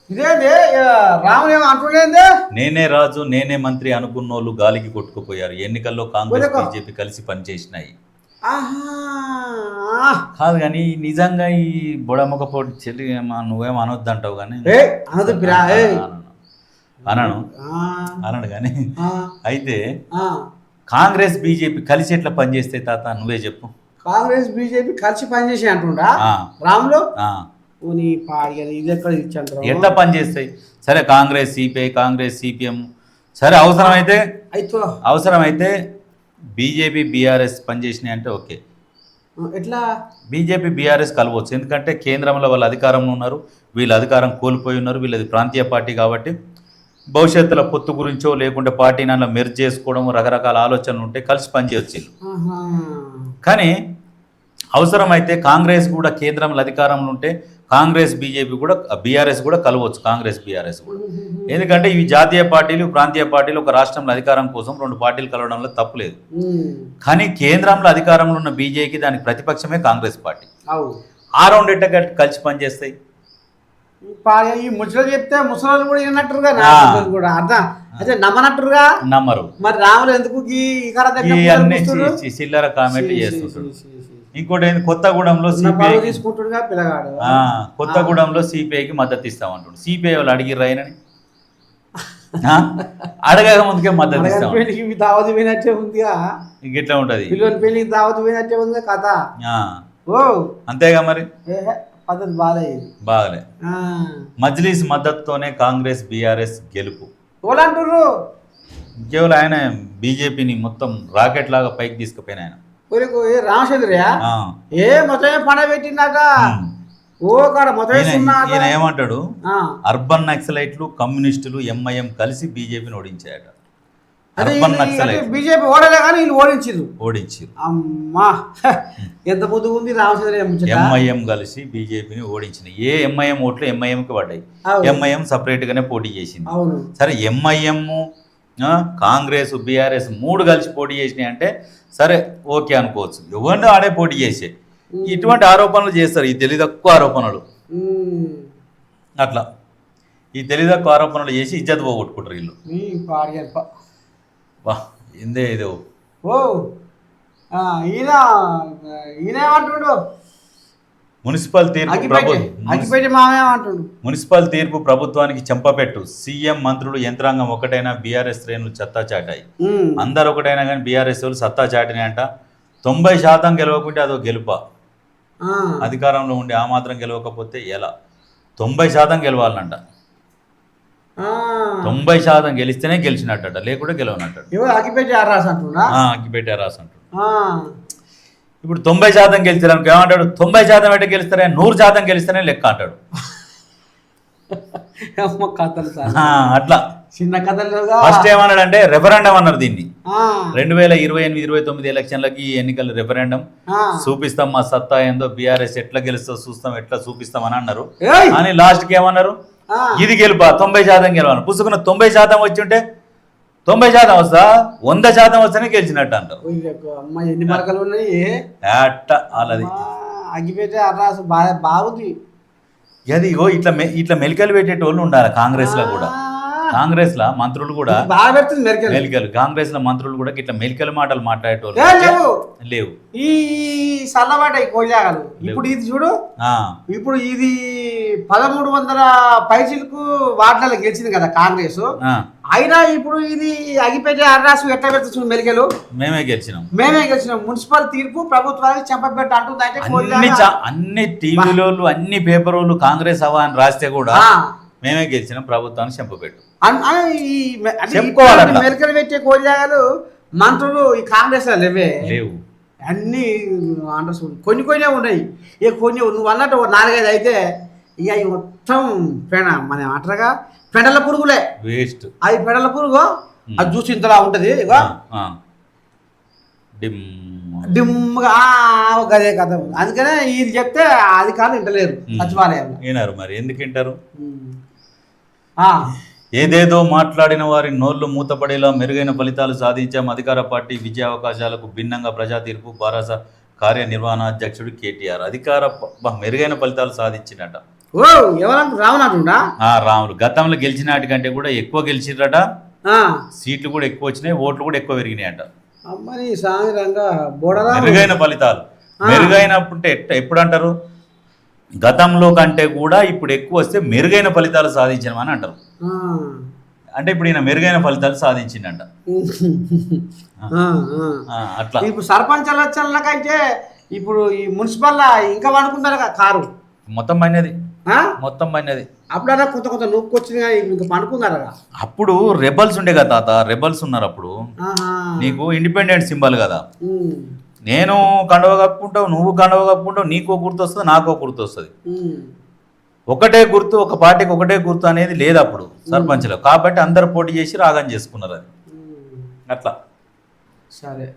ఇదేంది రాముడు ఏమో అంటుండేంది. నేనే రాజు నేనే మంత్రి అనుకున్నోళ్ళు గాలికి కొట్టుకుపోయారు. ఎన్నికల్లో కాంగ్రెస్ బీజేపీ కలిసి పనిచేసినాయి. ఆహా కాదు కానీ నిజంగా ఈ బొడమొకపోటి చెల్లి నువ్వేం అనొద్దు అంటావు కానీ అనదు అనను అనడు కానీ అయితే కాంగ్రెస్ బీజేపీ కలిసి ఎట్లా పనిచేస్తే తాత నువ్వే చెప్పు. కాంగ్రెస్ బీజేపీ కలిసి పనిచేసి అంటుండా రాములు ఇది ఎక్కడ ఇచ్చాను ఎట్లా పనిచేస్తాయి? సరే కాంగ్రెస్ సిపిఐ కాంగ్రెస్ సిపిఎం సరే అవసరమైతే బీజేపీ బీఆర్ఎస్ పనిచేసినాయి అంటే ఓకే. ఎట్లా బీజేపీ బీఆర్ఎస్ కలవచ్చు, ఎందుకంటే కేంద్రంలో వాళ్ళు అధికారంలో ఉన్నారు, వీళ్ళు అధికారం కోల్పోయి ఉన్నారు, వీళ్ళది ప్రాంతీయ పార్టీ కాబట్టి భవిష్యత్తులో పొత్తు గురించో లేకుంటే పార్టీని అలా మెర్జ్ చేసుకోవడం రకరకాల ఆలోచనలు ఉంటే కలిసి పనిచేయవచ్చు. కానీ అవసరమైతే కాంగ్రెస్ కూడా కేంద్రంలో అధికారంలో ఉంటే కాంగ్రెస్ బీజేపీ కూడా బీఆర్ఎస్ కూడా కలవచ్చు, కాంగ్రెస్ బీఆర్ఎస్ కూడా. ఎందుకంటే ఇవి జాతీయ పార్టీలు ప్రాంతీయ పార్టీలు ఒక రాష్ట్రంలో అధికారం కోసం రెండు పార్టీలు కలవడంలో తప్పులేదు. కానీ కేంద్రంలో అధికారంలో ఉన్న బీజేపీ దానికి ప్రతిపక్షమే కాంగ్రెస్ పార్టీ. ఆ రెండింట కలిసి పనిచేస్తాయి. ఈ ముచ్చట చెప్తే ముసలి కూడా విన్నట్టుగా కూడా అర్థం అదే నమ్మనట్టుగా నమ్మరు. మరి రాములు ఎందుకు చిల్లర కామెంట్ చేస్తుంటాడు. ఇంకోటి ఏంటి, కొత్తగూడెంలో సిపిఐ తీసుకుంటుండగా పిల్లగాడు కొత్తగూడెంలో సిపిఐకి మద్దతు ఇస్తామంటాడు. సిపిఐ వాళ్ళు అడిగిర్రు ఆయనని అడగక ముందుకే మద్దతు ఇస్తాం. దావత్ పోయినట్టే ఉందిగా, ఇంకెట్లా ఉంటది పిల్లల పెళ్లికి దావత్ పోయినట్టే ఉంది కథ. అంతేగా మరి పద్ధతి బాగలే. మజ్లీస్ మద్దతుతోనే కాంగ్రెస్ బీఆర్ఎస్ గెలుపు. ఎవరంటారు? కేవలం ఆయన బీజేపీని మొత్తం రాకెట్ లాగా పైకి తీసుకుపోయిన ఆయన రామచంద్రయ్య మొత్తం పండ పెట్టిందాక ఈయన ఏమంటాడు, అర్బన్ నక్సలైట్లు కమ్యూనిస్టులు ఎంఐఎం కలిసి బీజేపీని ఓడించాయట. అర్బన్ నక్సలైట్ బీజేపీ ఓడలే కానీ వీళ్ళు ఓడించారు. అమ్మా ఎంత ముందు ఉంది రామచంద్రయ్య. ఎంఐఎం కలిసి బీజేపీని ఓడించినాయి. ఏ ఎంఐఎం ఓట్లు ఎంఐఎంకి పడ్డాయి. ఎంఐఎం సపరేట్ గానే పోటీ చేసింది. సరే ఎంఐఎం కాంగ్రెస్ బీఆర్ఎస్ మూడు కలిసి పోటీ చేసినాయి అంటే సరే ఓకే అనుకోవచ్చు. ఎవరిని ఆడే పోటీ చేసే ఇటువంటి ఆరోపణలు చేస్తారు, ఈ తెలివితక్కువ ఆరోపణలు. అట్లా ఈ తెలివితక్కువ ఆరోపణలు చేసి ఇజ్జత్ పోగొట్టుకుంటారు వీళ్ళు. వా ఇందే ఇదే మున్సిపల్ తీర్పు ప్రభుత్వానికి చెంపపెట్టు. సీఎం మంత్రులు యంత్రాంగం ఒకటైనా బీఆర్ఎస్ శ్రేణులు సత్తా చాటాయి. అందరు ఒకటైనా కానీ బీఆర్ఎస్ వాళ్ళు సత్తా చాటినాయంట. 90% గెలవకుంటే అదో గెలుప. అధికారంలో ఉండి ఆ మాత్రం గెలవకపోతే ఎలా? 90% గెలవాలంట. 90% గెలిస్తేనే గెలిచినట్ట, లేకుంటే గెలవనట్ట. అగ్గిపెట్టి ఆరాస్ అంటున్నా. ఇప్పుడు 90% గెలిచారు అనుకో ఏమంటాడు, 90% ఎట్లా గెలుస్తారే, 100% గెలిస్తేనే లెక్క అంటాడు. అట్లా చిన్న కథలు. ఫస్ట్ ఏమన్నాడంటే రెఫరెండం అన్నారు దీన్ని. 2028-29 ఎలక్షన్లకి ఎన్నికల రెఫరెండం చూపిస్తాం, మా సత్తా ఏందో, బీఆర్ఎస్ ఎట్లా గెలుస్తా చూస్తాం, ఎట్లా చూపిస్తాం అని అన్నారు. అని లాస్ట్కి ఏమన్నారు, ఇది గెలుపా 90% గెలవాలి. పుసుకున్న 90% వచ్చి ఉంటే 90% వస్తా 100% వస్తేనే గెలిచినట్టు అంటారు. ఎన్ని మరకలు ఉన్నాయి అట్ట వాళ్ళది. అగ్గిపెట్టే అర్రాసు బాగుంది. అది ఇట్లా మెలికలు పెట్టేటోళ్ళు ఉండాలి కాంగ్రెస్ లో కూడా. కాంగ్రెస్ లో మంత్రులు కూడా మెలికలు, కాంగ్రెస్ లో మంత్రులు కూడా ఇట్లా మెలికల మాటలు మాట్లాడేటోళ్ళు లేవు. ఈ సన్నమాట కోజాగలు ఇప్పుడు ఇది చూడు, ఇప్పుడు ఇది 1300 పైసలకు వార్డులలో గెలిచింది కదా కాంగ్రెస్. అయినా ఇప్పుడు ఇది అగిపెట్టే అర్రాసు ఎట్లా పెడుతుంది మెలికలు. మేమే గెలిచినాం. మున్సిపల్ తీర్పు ప్రభుత్వానికి చెంపపెట్ట అంటుంది. అంటే అన్ని టీవీలో అన్ని పేపర్ వాళ్ళు కాంగ్రెస్ అవా అని రాస్తే కూడా మేమే గెలిచినాం, ప్రభుత్వానికి చెంపపెట్టు మెలికలు పెట్టే కోజాగలు మంత్రులు ఈ కాంగ్రెస్ లో లేవు. అన్ని కొన్ని ఉన్నాయి. కొన్ని నువ్వు అన్నట్టు 4-5 అయితే ఇక అవి మొత్తం మన అంటారుగా పెడల పురుగులే వేస్ట్. అది పెడల పురుగు, అది చూసి ఇంతలా ఉంటది. ఇక డిమ్గా గదే కథ. అందుకనే ఇది చెప్తే అధికారులు వింటలేరు సచివాలయంలో. మరి ఎందుకు వింటారు? ఏదేదో మాట్లాడిన వారి నోళ్లు మూతపడేలా మెరుగైన ఫలితాలు సాధించాం. అధికార పార్టీ విజయావకాశాలకు భిన్నంగా ప్రజా తీర్పు భారత కార్యనిర్వహణాధ్యక్షుడు కేటీఆర్. మెరుగైన ఫలితాలు సాధించినట. ఓ ఎవరంటే రావణుడా? రాములు గతంలో గెలిచిన వాటికంటే కూడా ఎక్కువ గెలిచిరట, సీట్లు కూడా ఎక్కువ వచ్చినాయి, ఓట్లు కూడా ఎక్కువ పెరిగినాయి అంట. అమ్మని సామిరంగా బోడరా మెరుగైన ఫలితాలు మెరుగైనప్పుడు ఎప్పుడు అంటారు, గతంలో కంటే కూడా ఇప్పుడు ఎక్కువ వస్తే మెరుగైన ఫలితాలు సాధించామని అంటారు. అంటే ఇప్పుడు ఈయన మెరుగైన ఫలితాలు సాధించిందంట. అట్లా ఇప్పుడు సర్పంచ్ ఎలక్షన్లకైతే ఇప్పుడు ఈ మున్సిపల్ ఇంకా పడుకుంటారు కదా కారు మొత్తం పడినది, మొత్తం పడినది. అప్పుడన్నా కొంత కొంత నొక్కొచ్చింది కానీ ఇంకా పండుకున్నారా? అప్పుడు రెబల్స్ ఉండే కదా తాత, రెబల్స్ ఉన్నారు అప్పుడు. నీకు ఇండిపెండెంట్ సింబల్ కదా, నేను కండవ కప్పుకుంటావు, నువ్వు కండవ కప్పుకుంటావు, నీకో గుర్తు వస్తుంది, నాకో గుర్తు వస్తుంది. ఒకటే గుర్తు, ఒక పార్టీకి ఒకటే గుర్తు అనేది లేదు అప్పుడు సర్పంచ్లో. కాబట్టి అందరు పోటీ చేసి రాగం చేసుకున్నారు అది. అట్లా సరే.